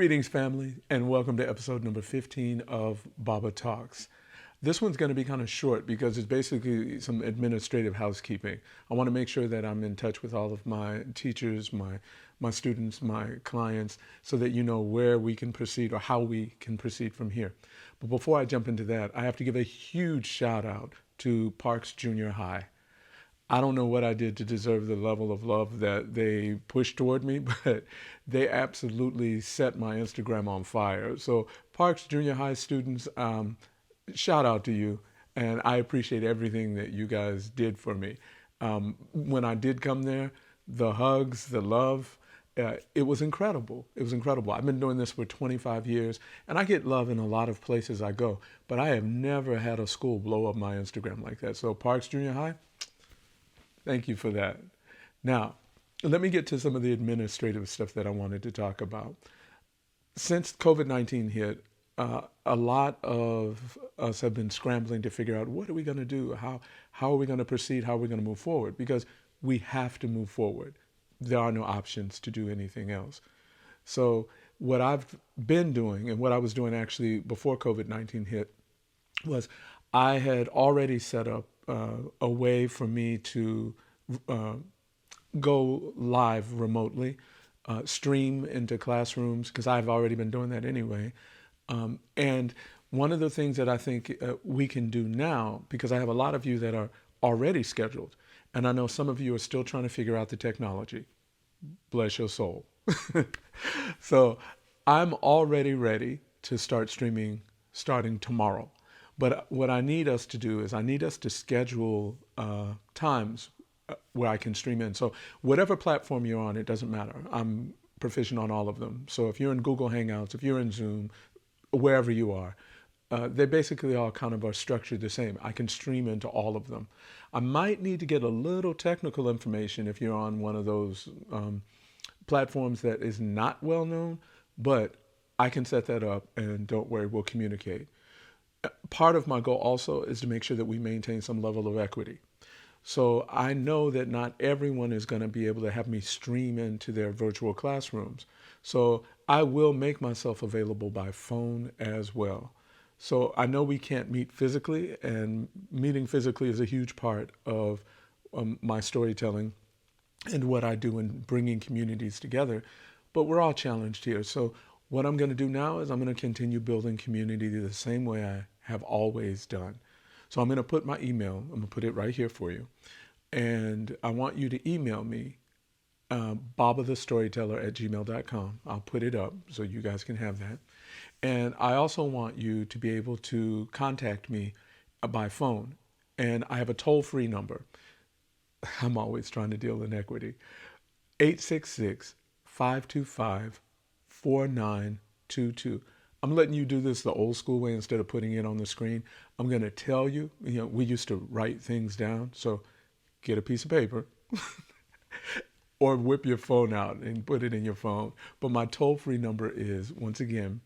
Greetings, family, and welcome to episode number 15 of Baba Talks. This one's going to be kind of short because it's basically some administrative housekeeping. I want to make sure that I'm in touch with all of my teachers, my students, my clients, so that you know where we can proceed or how we can proceed from here. But before I jump into that, I have to give a huge shout out to Parks Junior High. I don't know what I did to deserve the level of love that they pushed toward me, but they absolutely set my Instagram on fire. So, Parks Junior High students, shout out to you, and I appreciate everything that you guys did for me. When I did come there, the hugs, the love, it was incredible. It was incredible. I've been doing this for 25 years, and I get love in a lot of places I go, but I have never had a school blow up my Instagram like that. So, Parks Junior High, thank you for that. Now, let me get to some of the administrative stuff that I wanted to talk about. Since COVID-19 hit, a lot of us have been scrambling to figure out what are we going to do? How are we going to proceed? How are we going to move forward? Because we have to move forward. There are no options to do anything else. So what I've been doing and what I was doing actually before COVID-19 hit was I had already set up a way for me to uh, go live remotely, stream into classrooms, because I've already been doing that anyway. And one of the things that I think we can do now, because I have a lot of you that are already scheduled, and I know some of you are still trying to figure out the technology. Bless your soul. So I'm already ready to start streaming starting tomorrow. But what I need us to do is I need us to schedule times where I can stream in. So whatever platform you're on, it doesn't matter. I'm proficient on all of them. So if you're in Google Hangouts, if you're in Zoom, wherever you are, they basically all kind of are structured the same. I can stream into all of them. I might need to get a little technical information if you're on one of those platforms that is not well known, but I can set that up and don't worry, we'll communicate. Part of my goal also is to make sure that we maintain some level of equity. So I know that not everyone is going to be able to have me stream into their virtual classrooms. So I will make myself available by phone as well. So I know we can't meet physically, and meeting physically is a huge part of my storytelling and what I do in bringing communities together. But we're all challenged here. So what I'm going to do now is I'm going to continue building community the same way I have always done. So I'm going to put my email, I'm going to put it right here for you. And I want you to email me, babathestoryteller@gmail.com. I'll put it up so you guys can have that. And I also want you to be able to contact me by phone. And I have a toll-free number. I'm always trying to deal in equity. 866-525-4922. I'm letting you do this the old school way instead of putting it on the screen. I'm going to tell you, we used to write things down. So get a piece of paper or whip your phone out and put it in your phone. But my toll-free number is, once again,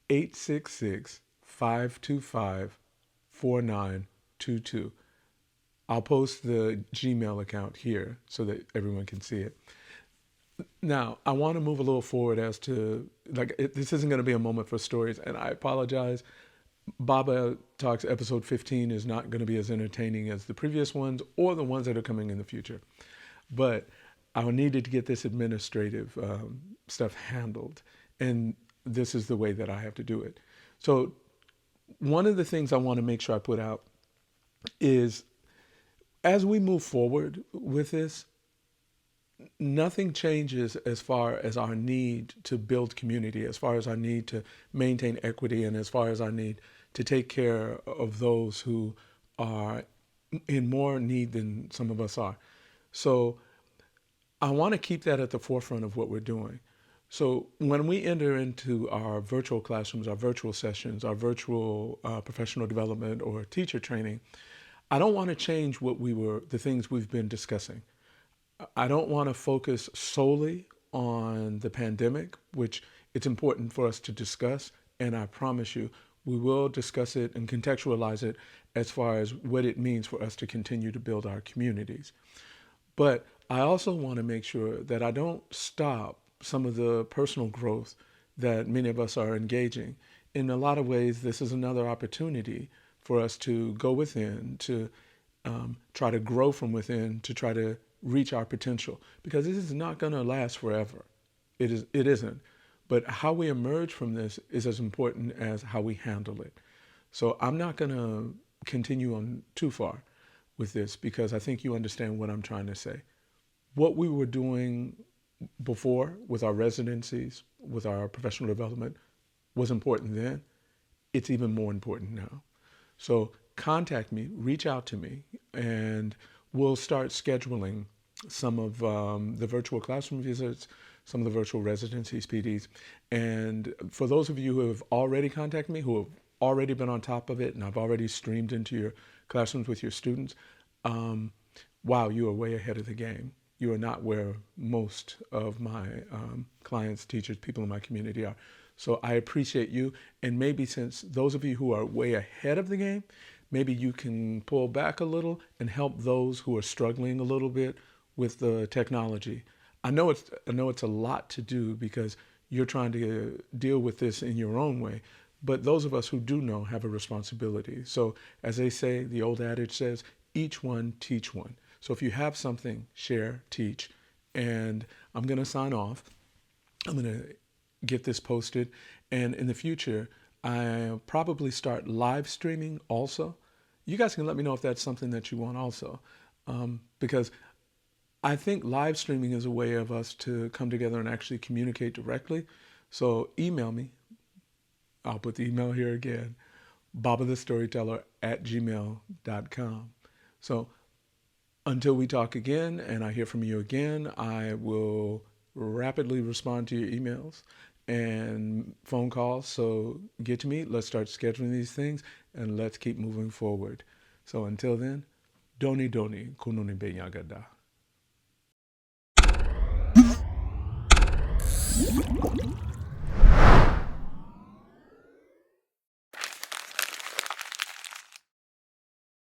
866-525-4922. I'll post the Gmail account here so that everyone can see it. Now, I want to move a little forward as to, this isn't going to be a moment for stories, and I apologize. Baba Talks episode 15 is not going to be as entertaining as the previous ones or the ones that are coming in the future. But I needed to get this administrative stuff handled, and this is the way that I have to do it. So one of the things I want to make sure I put out is, as we move forward with this, nothing changes as far as our need to build community, as far as our need to maintain equity, and as far as our need to take care of those who are in more need than some of us are. So I want to keep that at the forefront of what we're doing. So when we enter into our virtual classrooms, our virtual sessions, our virtual professional development or teacher training, I don't want to change the things we've been discussing. I don't want to focus solely on the pandemic, which it's important for us to discuss. And I promise you, we will discuss it and contextualize it as far as what it means for us to continue to build our communities. But I also want to make sure that I don't stop some of the personal growth that many of us are engaging. In a lot of ways, this is another opportunity for us to go within, to try to grow from within, to try to reach our potential, because this is not going to last forever. It isn't. But how we emerge from this is as important as how we handle it. So I'm not going to continue on too far with this because I think you understand what I'm trying to say. What we were doing before with our residencies, with our professional development, was important then. It's even more important now. So contact me, reach out to me, and we'll start scheduling some of the virtual classroom visits, some of the virtual residencies, PDs. And for those of you who have already contacted me, who have already been on top of it, and I've already streamed into your classrooms with your students, wow, you are way ahead of the game. You are not where most of my clients, teachers, people in my community are. So I appreciate you. And maybe since those of you who are way ahead of the game, maybe you can pull back a little and help those who are struggling a little bit with the technology. I know it's a lot to do because you're trying to deal with this in your own way. But those of us who do know have a responsibility. So as they say, the old adage says, each one teach one. So if you have something, share, teach. And I'm going to sign off. I'm going to get this posted. And in the future, I'll probably start live streaming also. You guys can let me know if that's something that you want also. Because I think live streaming is a way of us to come together and actually communicate directly. So email me. I'll put the email here again, babathestoryteller@gmail.com. So until we talk again and I hear from you again, I will rapidly respond to your emails and phone calls. So get to me. Let's start scheduling these things and let's keep moving forward. So until then, doni kunoni benyagada.